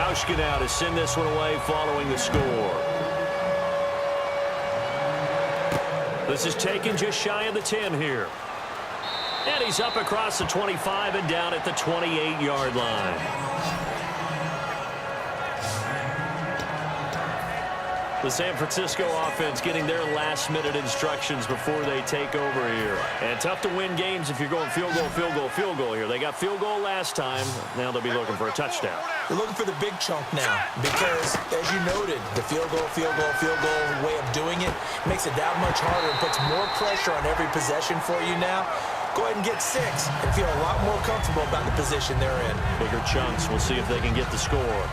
Hauschka now to send this one away following the score. This is taken just shy of the 10 here. And he's up across the 25 and down at the 28-yard line. The San Francisco offense getting their last-minute instructions before they take over here. And tough to win games if you're going field goal, field goal, field goal here. They got field goal last time. Now they'll be looking for a touchdown. They're looking for the big chunk now because, as you noted, the field goal way of doing it makes it that much harder and puts more pressure on every possession for you now. Go ahead and get 6 and feel a lot more comfortable about the position they're in. Bigger chunks. We'll see if they can get the score.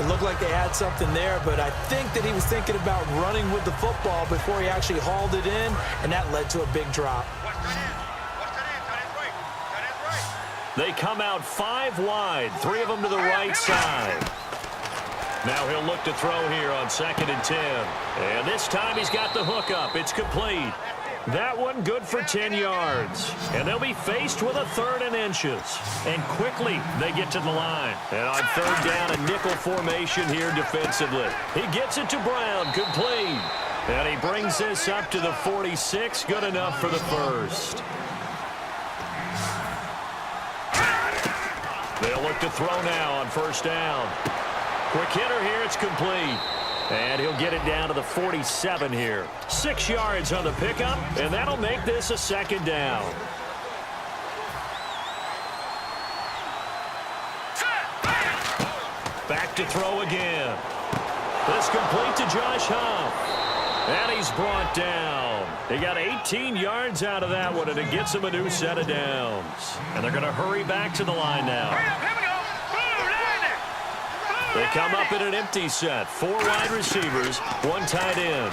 It looked like they had something there, but I think that he was thinking about running with the football before he actually hauled it in, and that led to a big drop. They come out 5 wide, 3 of them to the right side. Now he'll look to throw here on 2nd and 10. And this time he's got the hook up. It's complete. That one good for 10 yards. And they'll be faced with a 3rd and inches. And quickly they get to the line. And on 3rd down, a nickel formation here defensively. He gets it to Brown, complete. And he brings this up to the 46, good enough for the first. They'll look to throw now on 1st down. Quick hitter here, it's complete. And he'll get it down to the 47 here. 6 yards on the pickup, and that'll make this a 2nd down. Back to throw again. This complete to Josh Huff. And he's brought down. He got 18 yards out of that one, and it gets him a new set of downs. And they're going to hurry back to the line now. They come up in an empty set. 4 wide receivers, 1 tight end.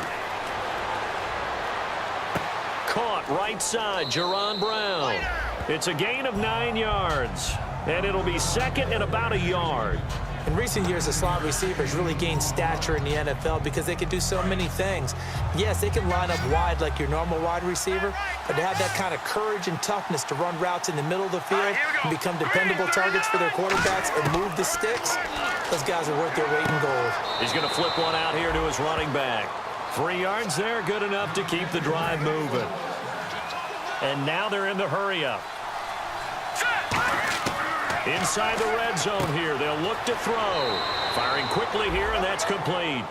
Caught right side, Jerron Brown. It's a gain of 9 yards. And it'll be 2nd and about a yard. In recent years, the slot receivers really gained stature in the NFL because they can do so many things. Yes, they can line up wide like your normal wide receiver, but to have that kind of courage and toughness to run routes in the middle of the field and become dependable targets for their quarterbacks and move the sticks, those guys are worth their weight in gold. He's going to flip one out here to his running back. 3 yards there, good enough to keep the drive moving. And now they're in the hurry-up. Inside the red zone here, they'll look to throw. Firing quickly here, and that's complete.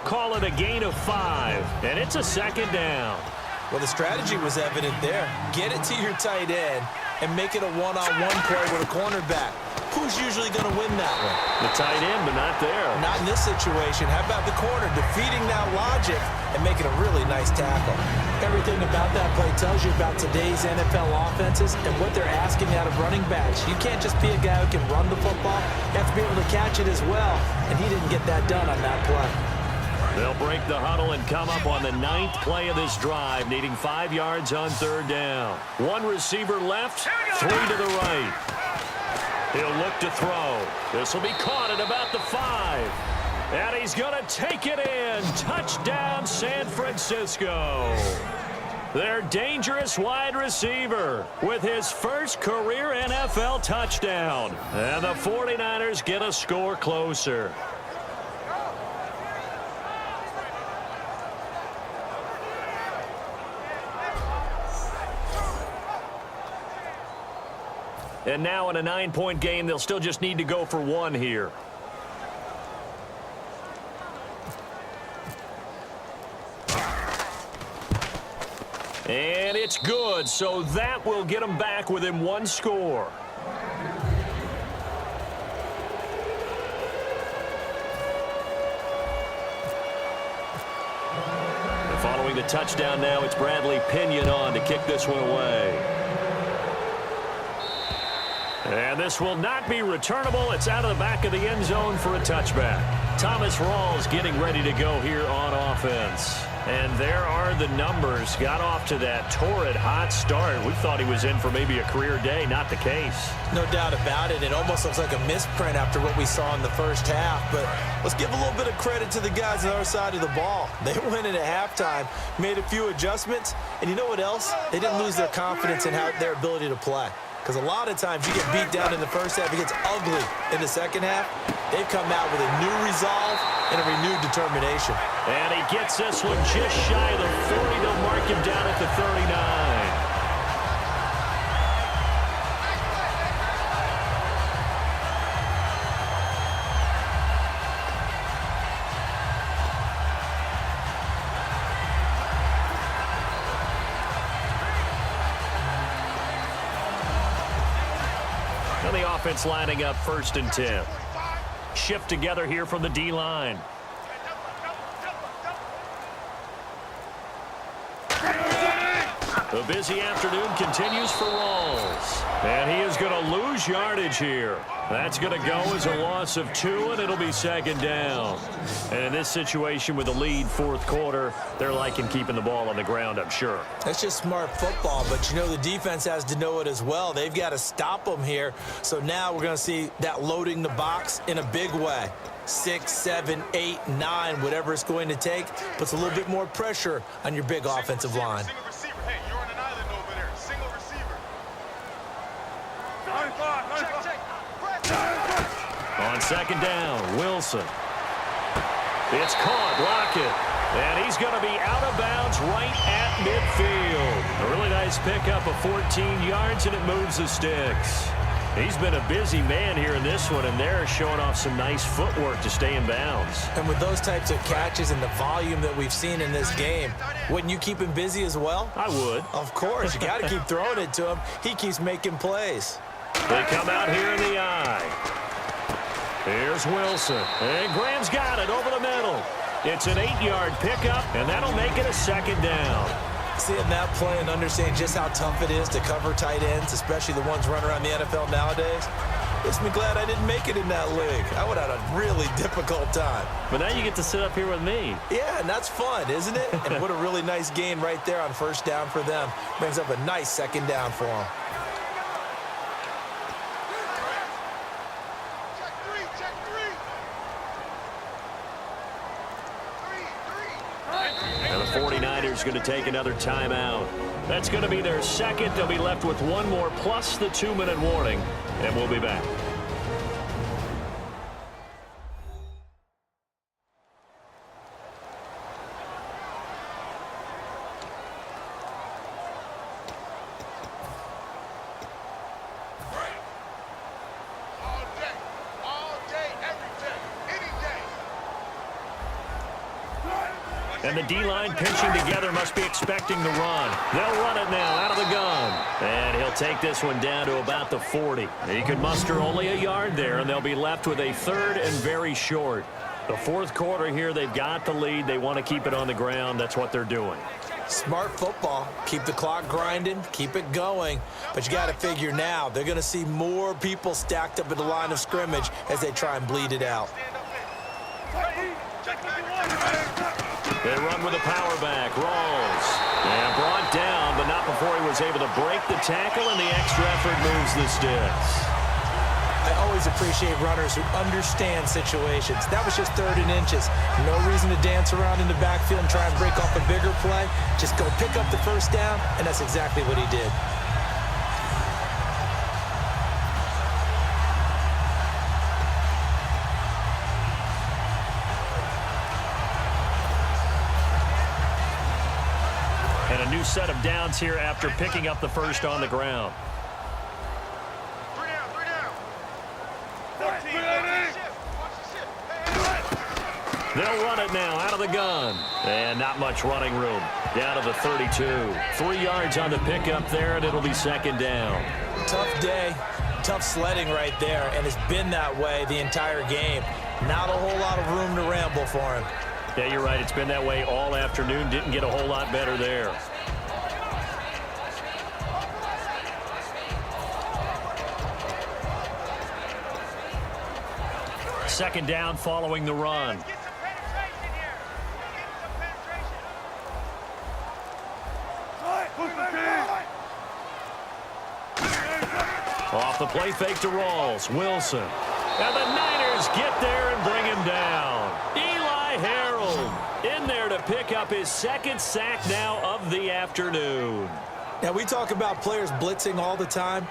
Call it a gain of 5, and it's a 2nd down. Well, the strategy was evident there. Get it to your tight end and make it a one-on-one play with a cornerback. Who's usually going to win that one? The tight end, but not there. Not in this situation. How about the corner defeating that logic and making a really nice tackle? Everything about that play tells you about today's NFL offenses and what they're asking out of running backs. You can't just be a guy who can run the football. You have to be able to catch it as well, and he didn't get that done on that play. They'll break the huddle and come up on the 9th play of this drive, needing 5 yards on 3rd down. 1 receiver left, 3 to the right. He'll look to throw. This will be caught at about the 5. And he's going to take it in. Touchdown, San Francisco. Their dangerous wide receiver with his first career NFL touchdown. And the 49ers get a score closer. And now in a 9-point game, they'll still just need to go for 1 here. And it's good, so that will get them back within 1 score. And following the touchdown now, it's Bradley Pinion on to kick this one away. And this will not be returnable. It's out of the back of the end zone for a touchback. Thomas Rawls getting ready to go here on offense. And there are the numbers. Got off to that torrid hot start. We thought he was in for maybe a career day. Not the case. No doubt about it. It almost looks like a misprint after what we saw in the first half. But let's give a little bit of credit to the guys on the other side of the ball. They went in at halftime, made a few adjustments. And you know what else? They didn't lose their confidence in their ability to play. Because a lot of times you get beat down in the first half. It gets ugly in the second half. They've come out with a new resolve and a renewed determination. And he gets this one just shy of the 40. They'll mark him down at the 39. And the offense lining up 1st and 10. Shift together here from the D-line. The busy afternoon continues for Rawls. And he is going to lose yardage here. That's going to go as a loss of 2, and it'll be 2nd down. And in this situation with the lead 4th quarter, they're liking keeping the ball on the ground, I'm sure. That's just smart football, but you know the defense has to know it as well. They've got to stop them here. So now we're going to see that loading the box in a big way. 6, 7, 8, 9, whatever it's going to take, puts a little bit more pressure on your big offensive line. Hey, you're on an island over there. Single receiver. On 2nd down, Wilson. It's caught, Lockett. And he's going to be out of bounds right at midfield. A really nice pickup of 14 yards, and it moves the sticks. He's been a busy man here in this one, and they're showing off some nice footwork to stay in bounds. And with those types of catches and the volume that we've seen in this game, wouldn't you keep him busy as well? I would. Of course. You got to keep throwing it to him. He keeps making plays. They come out here in the eye. Here's Wilson. And Graham's got it over the middle. It's an 8-yard pickup, and that'll make it a 2nd down. Seeing that play and understanding just how tough it is to cover tight ends, especially the ones running around the NFL nowadays, makes me glad I didn't make it in that league. I would have had a really difficult time. But now you get to sit up here with me. Yeah, and that's fun, isn't it? And what a really nice gain right there on 1st down for them. Brings up a nice 2nd down for them. And the 49ers going to take another timeout. That's going to be their 2nd. They'll be left with 1 more plus the 2-minute warning, and we'll be back. And the D-line pinching together must be expecting the run. They'll run it now out of the gun. And he'll take this one down to about the 40. He could muster only a yard there, and they'll be left with a 3rd and very short. The 4th quarter here, they've got the lead. They want to keep it on the ground. That's what they're doing. Smart football. Keep the clock grinding. Keep it going. But you got to figure now, they're going to see more people stacked up at the line of scrimmage as they try and bleed it out. They run with a power back. Rawls. And brought down, but not before he was able to break the tackle, and the extra effort moves the sticks. I always appreciate runners who understand situations. That was just 3rd and inches. No reason to dance around in the backfield and try and break off a bigger play. Just go pick up the 1st down, and that's exactly what he did. And a new set of downs here after picking up the 1st on the ground. 3 down, 3 down. 14. They'll run it now out of the gun. And not much running room. Down to the 32. 3 yards on the pickup there, and it'll be 2nd down. Tough day, tough sledding right there, and it's been that way the entire game. Not a whole lot of room to ramble for him. Yeah, you're right. It's been that way all afternoon. Didn't get a whole lot better there. Second down following the run. Off the play fake to Rawls. Wilson. And the Niners get there and bring him down. Eli Harold in there to pick up his 2nd sack now of the afternoon. Now, we talk about players blitzing all the time.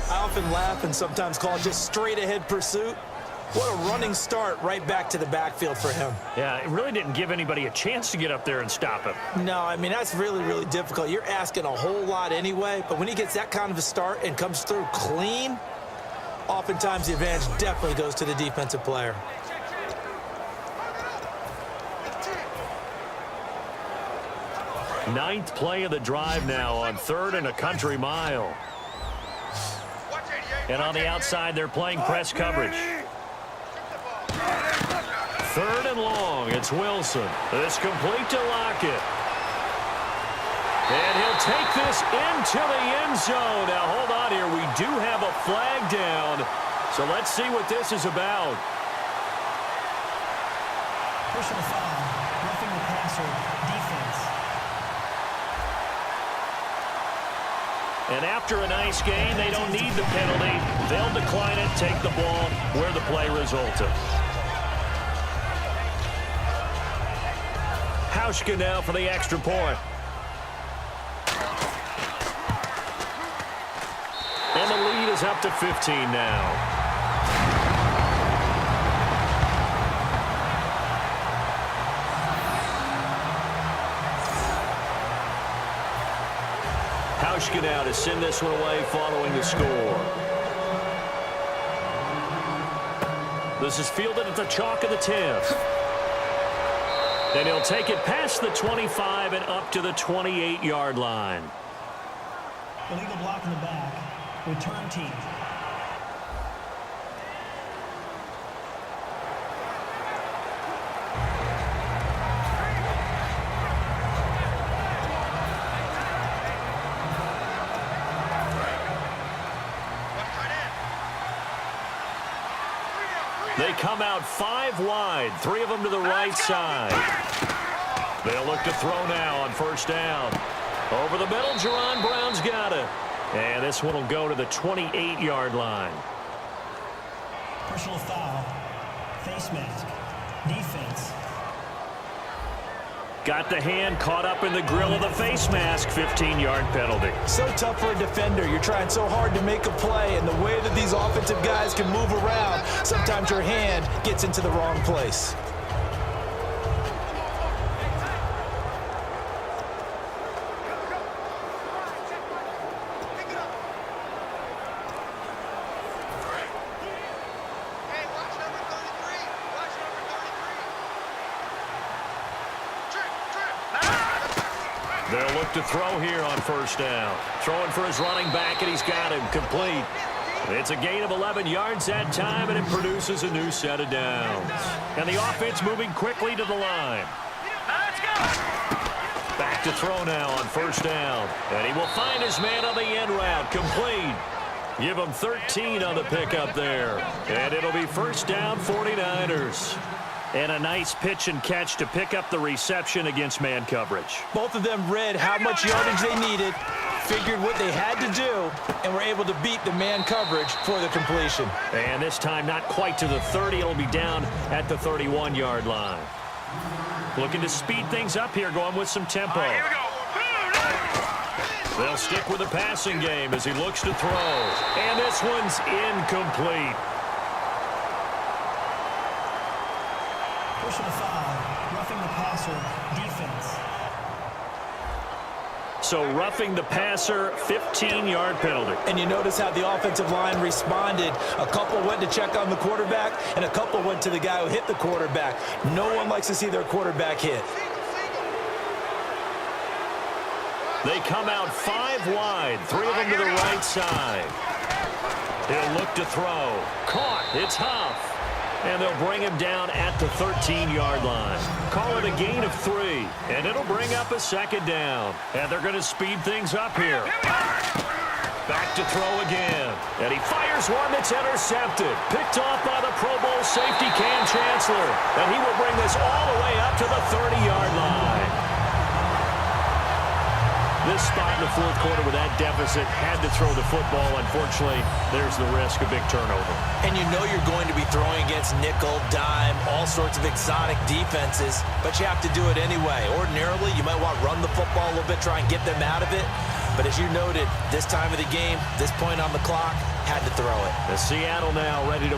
I often laugh and sometimes call it just straight-ahead pursuit. What a running start right back to the backfield for him. Yeah, it really didn't give anybody a chance to get up there and stop him. No, I mean, that's really, really difficult. You're asking a whole lot anyway, but when he gets that kind of a start and comes through clean, oftentimes the advantage definitely goes to the defensive player. Ninth play of the drive now on 3rd and a country mile. And on the outside, they're playing press coverage. 3rd and long, it's Wilson. It's complete to Lockett. And he'll take this into the end zone. Now, hold on here. We do have a flag down. So let's see what this is about. Personal foul, roughing the passer, defense. And after a nice game, they don't need the penalty. They'll decline it, take the ball where the play resulted. Hauschka now for the extra point. And the lead is up to 15 now. Hauschka now to send this one away following the score. This is fielded at the chalk of the 10th. And he'll take it past the 25 and up to the 28-yard line. Illegal block in the back. Return team. They come out 5 wide, 3 of them to the right side. They'll look to throw now on 1st down. Over the middle, Jerron Brown's got it. And this one will go to the 28-yard line. Personal foul. Face mask. Defense. Got the hand caught up in the grill of the face mask. 15-yard penalty. So tough for a defender. You're trying so hard to make a play, and the way that these offensive guys can move around, sometimes your hand gets into the wrong place. They'll look to throw here on 1st down. Throwing for his running back, and he's got him complete. It's a gain of 11 yards that time, and it produces a new set of downs. And the offense moving quickly to the line. Back to throw now on 1st down. And he will find his man on the end route, complete. Give him 13 on the pickup there. And it'll be 1st down, 49ers. And a nice pitch and catch to pick up the reception against man coverage. Both of them read how much yardage they needed, figured what they had to do, and were able to beat the man coverage for the completion. And this time not quite to the 30. It'll be down at the 31-yard line. Looking to speed things up here, going with some tempo. Here we go. They'll stick with the passing game as he looks to throw. And this one's incomplete. Personal foul. Roughing the passer. Defense. So roughing the passer, 15-yard penalty. And you notice how the offensive line responded. A couple went to check on the quarterback, and a couple went to the guy who hit the quarterback. No one likes to see their quarterback hit. They come out 5 wide, 3 of them to the right side. He'll look to throw. Caught. It's Huff. And they'll bring him down at the 13-yard line. Call it a gain of 3, and it'll bring up a 2nd down. And they're going to speed things up here. Back to throw again. And he fires one that's intercepted. Picked off by the Pro Bowl safety Cam Chancellor. And he will bring this all the way up to the 30-yard line. This spot in the 4th quarter with that deficit, had to throw the football. Unfortunately, there's the risk of big turnover. And you know you're going to be throwing against nickel, dime, all sorts of exotic defenses, but you have to do it anyway. Ordinarily, you might want to run the football a little bit, try and get them out of it. But as you noted, this time of the game, this point on the clock, had to throw it. The Seattle now ready to